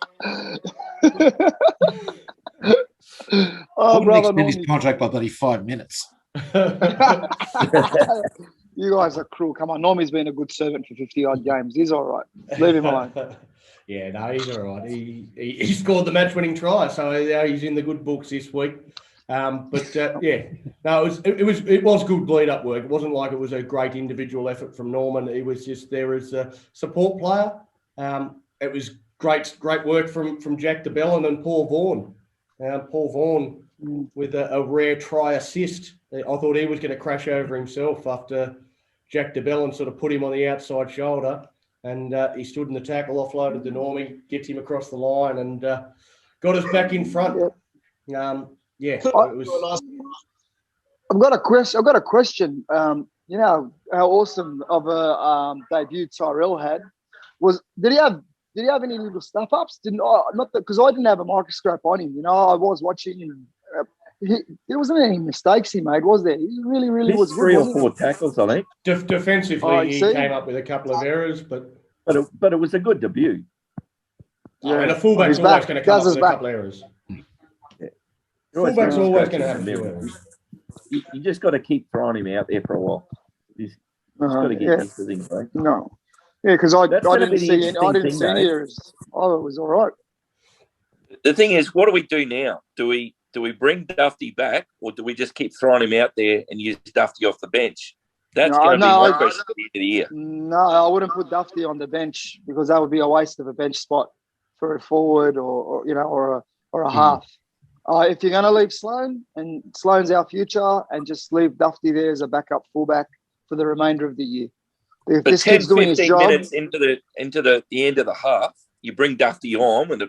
Oh, brother, extend his contract by bloody 5 minutes. You guys are cruel. Come on, Normie's been a good servant for 50-odd games. He's all right. Leave him alone. Yeah, no, he's all right. He scored the match-winning try, so he's in the good books this week. Yeah, no, it was good bleed-up work. It wasn't like it was a great individual effort from Norman. It was just there as a support player. It was great work from Jack DeBellin and Paul Vaughan. Paul Vaughan with a rare try assist. I thought he was going to crash over himself after Jack DeBellin sort of put him on the outside shoulder. And he stood in the tackle, offloaded to Normie, gets him across the line, and got us back in front. It was. I've got a question. You know how awesome of a debut Tyrell had. Did he have any little stuff ups? Not because I didn't have a microscope on him. I was watching him. There wasn't any mistakes he made, was there? He really was good. 3 or 4 tackles, I think. Defensively, he came up with a couple of errors, but it was a good debut. Yeah, and a fullback's always going to come up with a couple of errors. Yeah. Fullback's always going to have a few errors. You just got to keep throwing him out there for a while. He's got to get used to things, right? No, yeah, because I didn't see any errors. Oh, it was all right. The thing is, what do we do now? Do we bring Dufty back, or do we just keep throwing him out there and use Dufty off the bench? That's going to be my question at the end of the year. No, I wouldn't put Dufty on the bench because that would be a waste of a bench spot for a forward or a half. If you're going to leave Sloan, and Sloan's our future, and just leave Dufty there as a backup fullback for the remainder of the year. If but this 10, kid's doing his 15 job, minutes into the end of the half, you bring Dufty on when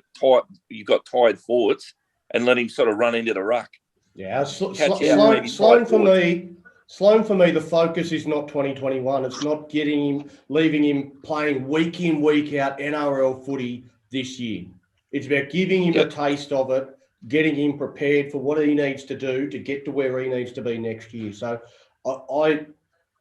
you've got tired forwards and let him sort of run into the ruck. Yeah, Sloan for me, the focus is not 2021. It's not leaving him playing week in, week out NRL footy this year. It's about giving him a taste of it, getting him prepared for what he needs to do to get to where he needs to be next year. So I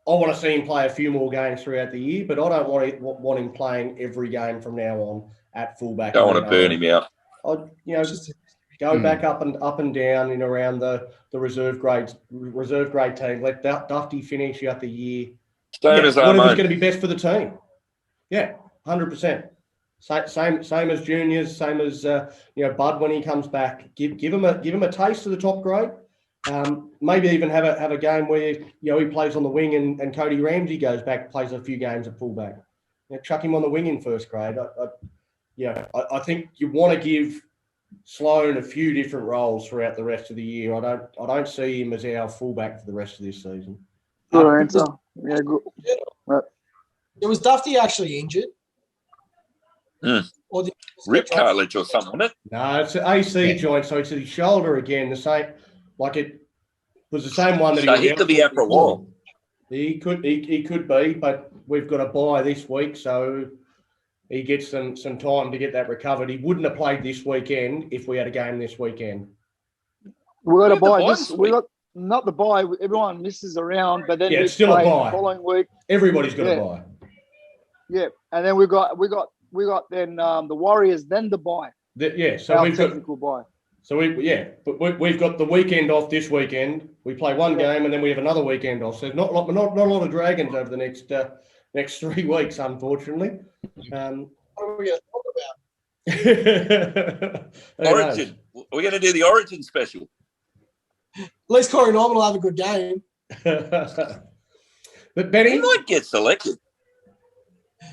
want to see him play a few more games throughout the year, but I don't want him playing every game from now on at fullback. Don't want to burn him out. Go back up and down in around the reserve grade team. Let Dufty finish out the year. Whatever's going to be best for the team. Yeah, 100%. Same as juniors, same as Bud when he comes back. Give him a taste of the top grade. Maybe even have a game where he plays on the wing and Cody Ramsey goes back, plays a few games at fullback. chuck him on the wing in first grade. I think you want to give Sloan a few different roles throughout the rest of the year. I don't see him as our fullback for the rest of this season. Good answer. Yeah, good. Was Dufty actually injured? Or rib cartilage or something, wasn't it? No, it's an AC joint, so it's his shoulder again. The same, like it was the same one that so he could be out for a while. He could be, but we've got a bye this week, so he gets some time to get that recovered. He wouldn't have played this weekend if we had a game this weekend. We got a bye. We got not the bye. Everyone misses around, but then it's still a bye. The following week. Everybody's got a bye. Yeah, and then we got then the Warriors, then the bye. So we've got technical bye. So we've got the weekend off this weekend. We play one game and then we have another weekend off. So not a lot of Dragons over the next 3 weeks, unfortunately. What are we going to talk about? Origin. We're going to do the Origin special. At least Corey Norman will have a good game. But Benny, he might get selected.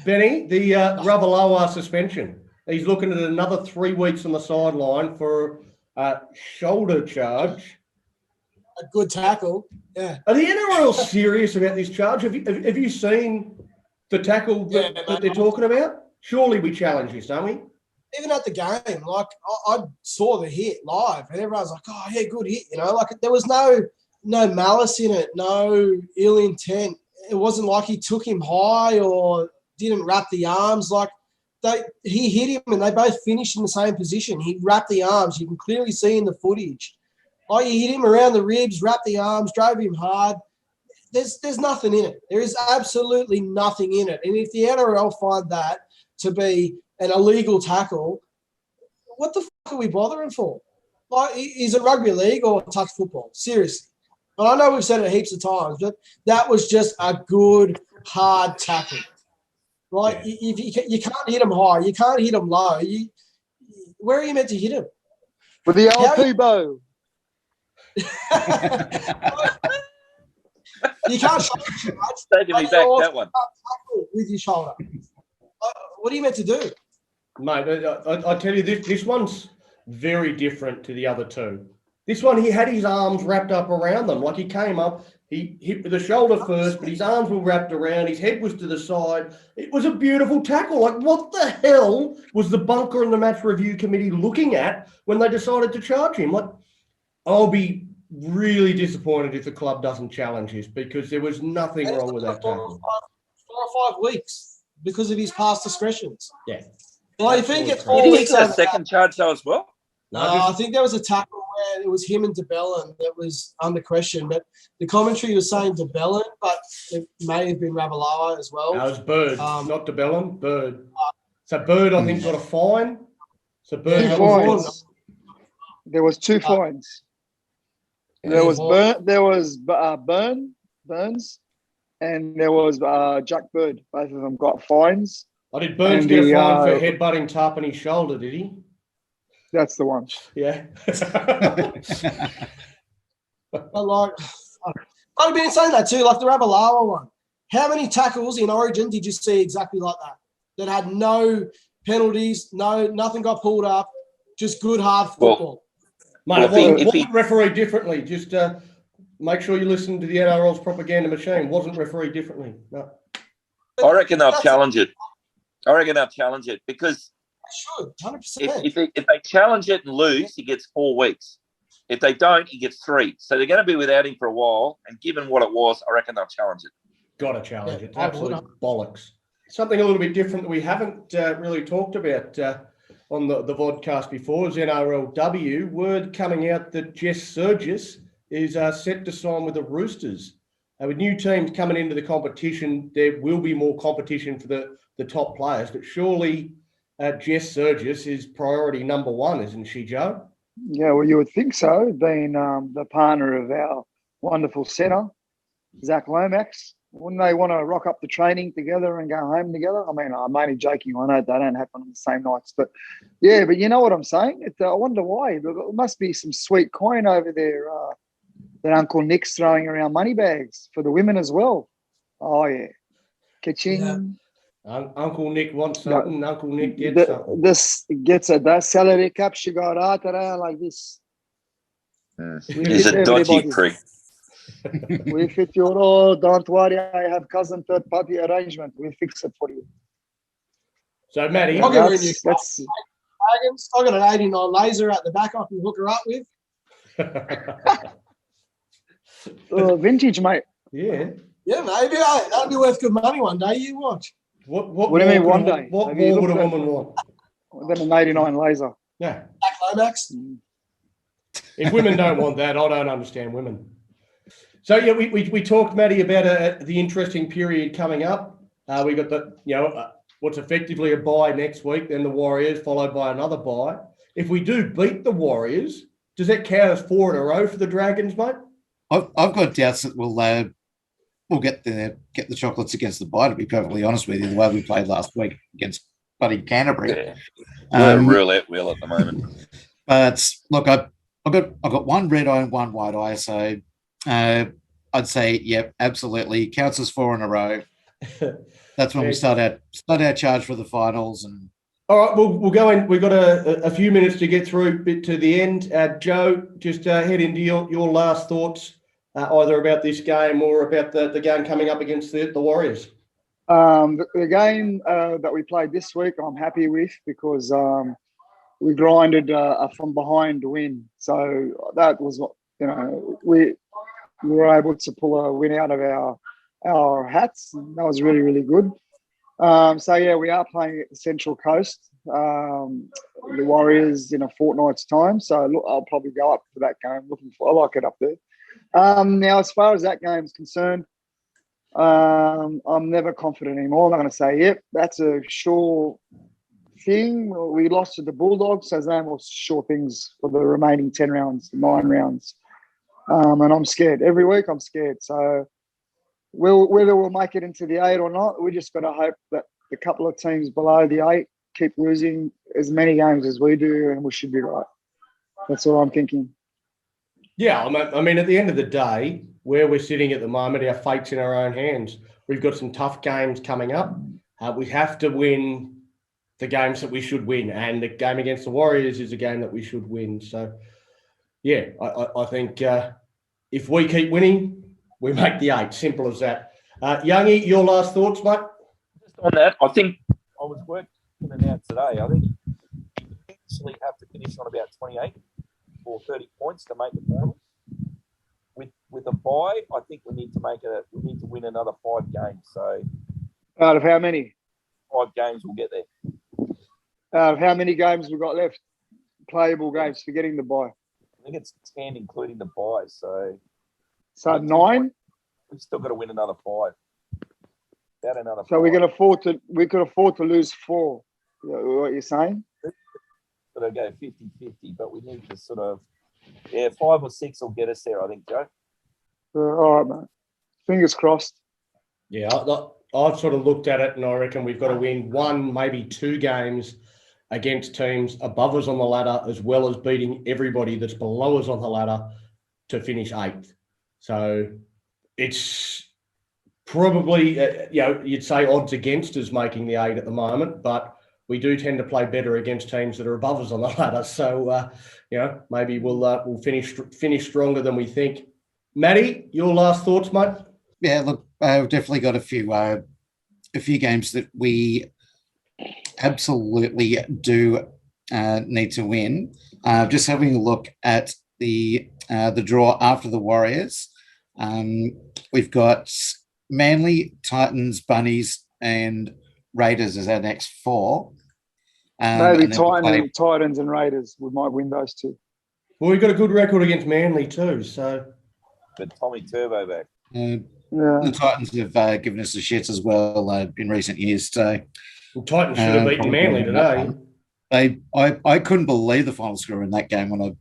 Benny, the Ravalawa suspension. He's looking at another 3 weeks on the sideline for a shoulder charge. A good tackle, yeah. Are the NRL serious about this charge? Have you seen the tackle that they're talking about? Surely we challenge this, don't we? Even at the game, like I saw the hit live, and everyone's like, "Oh yeah, good hit," Like there was no malice in it, no ill intent. It wasn't like he took him high or didn't wrap the arms. Like he hit him, and they both finished in the same position. He wrapped the arms. You can clearly see in the footage. Like he hit him around the ribs, wrapped the arms, drove him hard. There's nothing in it. There is absolutely nothing in it. And if the NRL find that to be an illegal tackle, what the fuck are we bothering for? Like, is it rugby league or touch football? Seriously. But I know we've said it heaps of times, but that was just a good, hard tackle. Like, if you can't hit him high, you can't hit him low. Where are you meant to hit him? With the LP bow. You can't shoulder too much. Taking me back that one. With your shoulder. What are you meant to do? Mate, I tell you, this one's very different to the other two. This one, he had his arms wrapped up around them. Like he came up, he hit the shoulder first, but his arms were wrapped around, his head was to the side. It was a beautiful tackle. Like, what the hell was the bunker and the match review committee looking at when they decided to charge him? Like, I'll be really disappointed if the club doesn't challenge this because there was nothing wrong with that tackle. 4 or 5 weeks because of his past discretions. Yeah. Well, I think it's 4 Did he weeks. get a second charge though as well? No, I think there was a tackle where it was him and DeBellin that was under question, but the commentary was saying DeBellin, but it may have been Ravalawa as well. No, it was Bird, not DeBellin, Bird. So Bird, I think, got a fine. So Bird got fines. There was 2 fines. There was Burns, and there was Jack Bird. Both of them got fines. Oh, did Burns get a fine for headbutting Tarpany's shoulder, did he? That's the one. Yeah. But like, I've been saying that too, like the Ravalawa one. How many tackles in Origin did you see exactly like that? That had no penalties, nothing got pulled up, just good hard football. Mate, wasn't refereed differently. Just make sure you listen to the NRL's propaganda machine. Wasn't refereed differently. No. I reckon they'll challenge it. Because should 100%. If they challenge it and lose, he gets 4 weeks. If they don't, he gets 3. So they're going to be without him for a while. And given what it was, I reckon they'll challenge it. Got to challenge it. Absolute bollocks. Something a little bit different that we haven't really talked about on the vodcast before is NRLW. Word coming out that Jess Surgis is set to sign with the Roosters. With new teams coming into the competition, there will be more competition for the top players. But surely Jess Surgis is priority number 1, isn't she, Joe? Yeah, well, you would think so, being the partner of our wonderful centre, Zach Lomax. Wouldn't they want to rock up the training together and go home together? I mean, I'm only joking. I know they don't happen on the same nights. But, yeah, but you know what I'm saying? I wonder why. Look, it must be some sweet coin over there that Uncle Nick's throwing around money bags for the women as well. Oh, yeah. Ka-ching. Uncle Nick wants something. Uncle Nick gets something. This gets that salary cap shigarata like this. He's a dodgy prick. We fit you all. Don't worry. I have cousin third party arrangement. We fix it for you. So, Matty, I'll give her a new that's Dragons. I got an 89 laser at the back I can hook her up with. vintage, mate. Yeah. Yeah, maybe. Hey, that'll be worth good money one day. You watch. What do you mean one day? What more would a woman want? Then an 89 laser. Yeah. Black Lomax. If women don't want that, I don't understand women. So yeah, we talked, Matty, about the interesting period coming up. We got what's effectively a bye next week, then the Warriors, followed by another bye. If we do beat the Warriors, does that count as 4 in a row for the Dragons, mate? I've got doubts that we'll get the chocolates against the bye, to be perfectly honest with you, the way we played last week against bloody Canterbury. Yeah. We're roulette wheel at the moment. But look, I've got one red eye and one white eye, so I'd say, yep, absolutely. Counts as 4 in a row. That's when we start our charge for the finals. And all right, we'll go in. We've got a few minutes to get through to the end. Joe, just head into your last thoughts, either about this game or about the game coming up against the Warriors. The game that we played this week, I'm happy with because we grinded a from behind win. So that was what, we were able to pull a win out of our hats. And that was really, really good. So yeah, we are playing at the Central Coast, the Warriors in a fortnight's time. So look, I'll probably go up for that game. I like it up there. Now, as far as that game is concerned, I'm never confident anymore. I'm not going to say, yep, that's a sure thing. We lost to the Bulldogs, so there's no more sure things for the remaining 10 rounds, 9 rounds. And I'm scared. Every week I'm scared. So whether we'll make it into the 8 or not, we just got to hope that the couple of teams below the 8 keep losing as many games as we do, and we should be right. That's all I'm thinking. Yeah, I mean, at the end of the day, where we're sitting at the moment, our fate's in our own hands. We've got some tough games coming up. We have to win the games that we should win, and the game against the Warriors is a game that we should win. So, yeah, I think if we keep winning, we make the 8. Simple as that. Youngie, your last thoughts, mate? Just on that, I think I was working it out today. I think you actually have to finish on about 28 or 30 points to make the finals. With a bye, I think we need to win another 5 games. So out of how many? 5 games we'll get there. Out of how many games we've got left? Playable games, forgetting the bye. I think it's 10, including the bye. So 9. We've still got to win another 5. About another. So 5. we could afford to lose 4. What you're saying? Got to go 50-50, but we need to sort of 5 or 6 will get us there, I think, Joe. All right, mate. Fingers crossed. Yeah, I've sort of looked at it, and I reckon we've got to win 1, maybe 2 games against teams above us on the ladder, as well as beating everybody that's below us on the ladder to finish 8th. So it's probably, you'd say odds against us making the 8 at the moment, but we do tend to play better against teams that are above us on the ladder. So, maybe we'll finish stronger than we think. Matty, your last thoughts, mate? yeah, look, we've definitely got a few games that we absolutely do need to win. Just having a look at the draw after the Warriors, we've got Manly, Titans, Bunnies, and Raiders as our next 4. Maybe Titans and Raiders. We might win those 2. Well, we've got a good record against Manly too, so. But Tommy Turbo back. The Titans have given us the shits as well in recent years. So, well, Titans should have beaten Manly today. I couldn't believe the final score in that game when I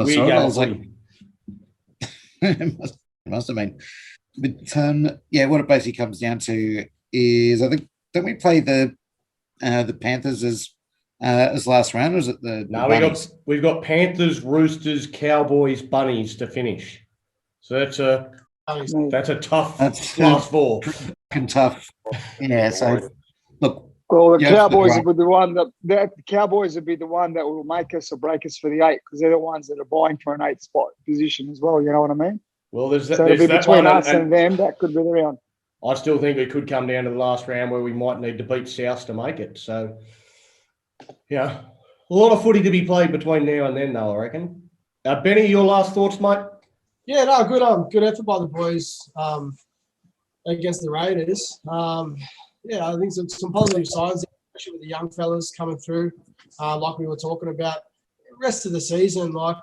saw it. I was like, it must have been. But what it basically comes down to is, I think, don't we play the Panthers as last round, or is it the No, we've got Panthers, Roosters, Cowboys, Bunnies to finish. So that's a tough last 4. and tough. Yeah, so look, Well, the Yeah, Cowboys right. will be the one the Cowboys will be the one that will make us or break us for the 8 because they're the ones that are buying for an 8 spot position as well. You know what I mean? Well, there's So it'll there's be that between one, us and them. That could be the round. I still think it could come down to the last round where we might need to beat South to make it. So, yeah, a lot of footy to be played between now and then, though, I reckon. Benny, your last thoughts, mate? Yeah, no, good effort by the boys against the Raiders. Yeah, I think some positive signs, especially with the young fellas coming through, like we were talking about. The rest of the season, like,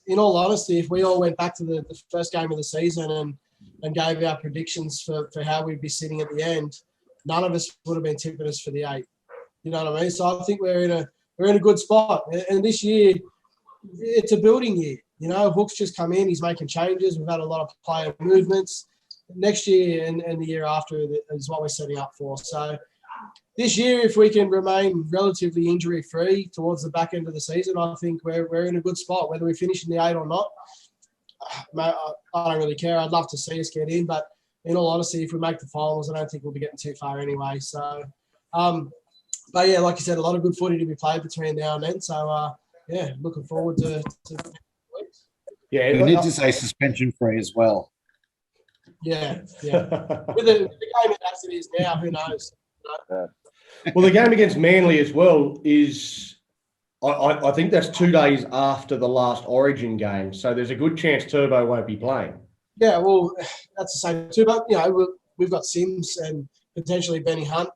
in all honesty, if we all went back to the first game of the season and gave our predictions for how we'd be sitting at the end, none of us would have been tipping us for the 8. You know what I mean? So I think we're in a good spot. And this year, it's a building year. You know, Hook's just come in. He's making changes. We've had a lot of player movements. Next year and the year after is what we're setting up for. So this year, if we can remain relatively injury-free towards the back end of the season, I think we're in a good spot. Whether we finish in the 8 or not, mate, I don't really care. I'd love to see us get in, but in all honesty, if we make the finals, I don't think we'll be getting too far anyway. So, but yeah, like you said, a lot of good footy to be played between now and then. So, yeah, looking forward to weeks. Yeah, we need to say suspension free as well. Yeah. With the game as it is now, who knows? Well, the game against Manly as well is, I think that's 2 days after the last Origin game. So there's a good chance Turbo won't be playing. Yeah, well, that's the same too. But, you know, we've got Sims and potentially Benny Hunt,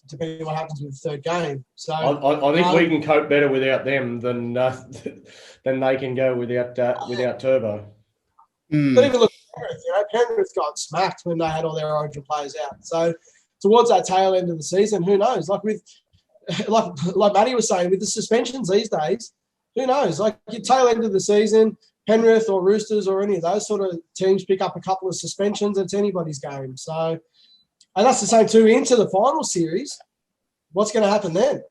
depending on what happens with the third game. So I think we can cope better without them than they can go without Turbo. But even look at Penrith, you know, Penrith got smacked when they had all their Origin players out. So towards that tail end of the season, who knows? Like Matty was saying, with the suspensions these days, who knows? Like your tail end of the season, Penrith or Roosters or any of those sort of teams pick up a couple of suspensions, it's anybody's game. So, and that's the same too into the final series. What's going to happen then?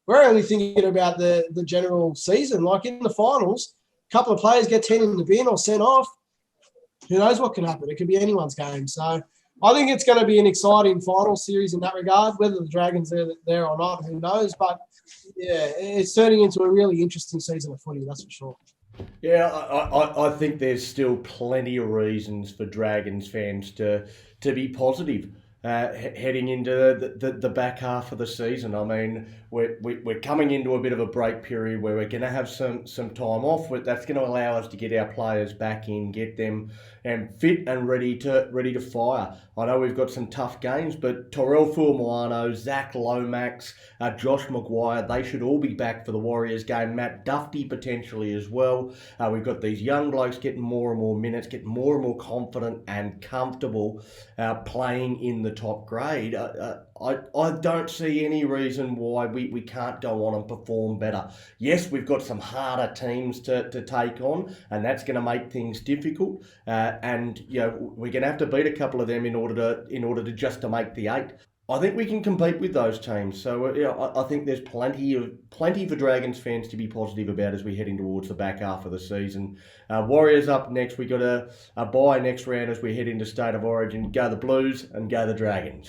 We're only thinking about the general season. Like in the finals, a couple of players get 10 in the bin or sent off. Who knows what can happen? It could be anyone's game. So I think it's going to be an exciting final series in that regard. Whether the Dragons are there or not, who knows? But, yeah, it's turning into a really interesting season of footy, that's for sure. Yeah, I think there's still plenty of reasons for Dragons fans to be positive heading into the back half of the season. I mean, we're coming into a bit of a break period where we're going to have some time off. That's going to allow us to get our players back in, get them fit and ready to fire. I know we've got some tough games, but Torrell Fuamano, Zach Lomax, Josh Maguire, they should all be back for the Warriors game. Matt Duffy potentially as well. We've got these young blokes getting more and more minutes, getting more and more confident and comfortable playing in the top grade. I don't see any reason why we can't go on and perform better. Yes, we've got some harder teams to take on, and that's going to make things difficult. And you know, we're going to have to beat a couple of them in order to just to make the 8. I think we can compete with those teams. So I think there's plenty for Dragons fans to be positive about as we head in towards the back half of the season. Warriors up next. We got a bye next round as we head into State of Origin. Go the Blues and go the Dragons.